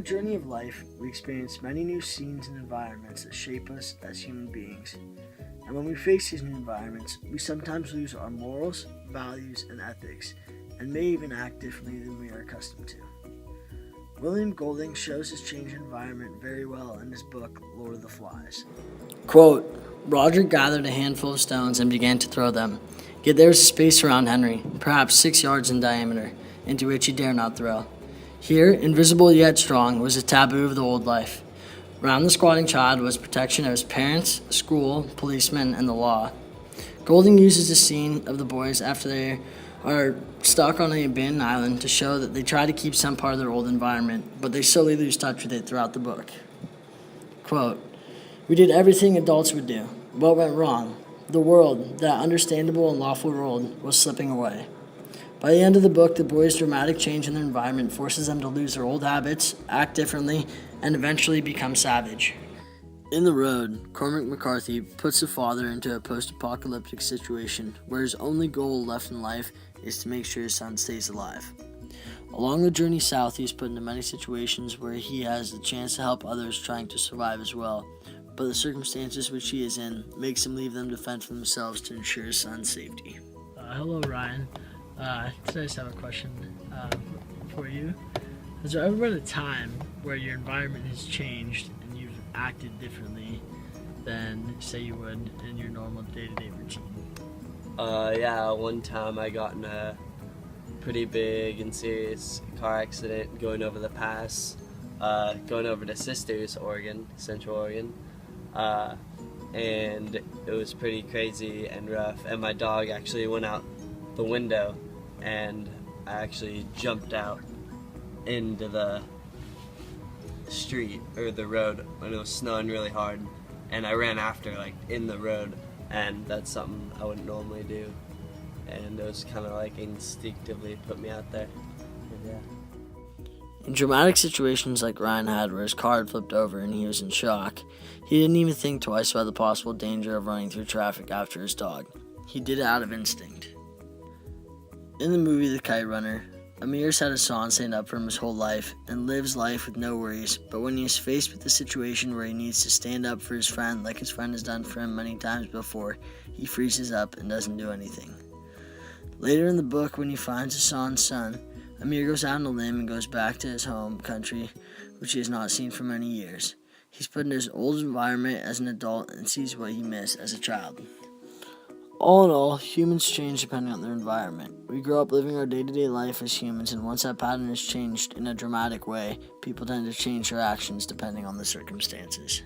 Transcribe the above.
journey of life, we experience many new scenes and environments that shape us as human beings. And when we face these new environments, we sometimes lose our morals, values, and ethics, and may even act differently than we are accustomed to. William Golding shows this changed environment very well in his book, Lord of the Flies. Quote, Roger gathered a handful of stones and began to throw them. Yet there was a space around Henry, perhaps 6 yards in diameter, into which he dare not throw. Here, invisible yet strong, was a taboo of the old life. Round the squatting child was protection of his parents, school, policemen, and the law. Golding uses the scene of the boys after they are stuck on an abandoned island to show that they try to keep some part of their old environment, but they slowly lose touch with it throughout the book. Quote, we did everything adults would do. What went wrong? The world, that understandable and lawful world, was slipping away. By the end of the book, the boys' dramatic change in their environment forces them to lose their old habits, act differently, and eventually become savage. In The Road, Cormac McCarthy puts the father into a post-apocalyptic situation where his only goal left in life is to make sure his son stays alive. Along the journey south, he is put into many situations where he has the chance to help others trying to survive as well, but the circumstances which he is in makes him leave them to fend for themselves to ensure his son's safety. Hello, Ryan. Today I just have a question for you. Has there ever been a time where your environment has changed and you've acted differently than, say, you would in your normal day-to-day routine? Yeah, one time I got in a pretty big and serious car accident going over the pass, going over to Sisters, Oregon, Central Oregon, and it was pretty crazy and rough, and my dog actually went out the window, and I actually jumped out into the street, or the road, when it was snowing really hard, and I ran after, like, in the road, and that's something I wouldn't normally do, and it was kind of like instinctively put me out there. And yeah. In dramatic situations like Ryan had where his car had flipped over and he was in shock, he didn't even think twice about the possible danger of running through traffic after his dog. He did it out of instinct. In the movie The Kite Runner, Amir's had a song stand up for him his whole life and lives life with no worries, but when he is faced with a situation where he needs to stand up for his friend like his friend has done for him many times before, he freezes up and doesn't do anything. Later in the book, when he finds Hassan's son, Amir goes out on a limb and goes back to his home country, which he has not seen for many years. He's put in his old environment as an adult and sees what he missed as a child. All in all, humans change depending on their environment. We grow up living our day-to-day life as humans, and once that pattern is changed in a dramatic way, people tend to change their actions depending on the circumstances.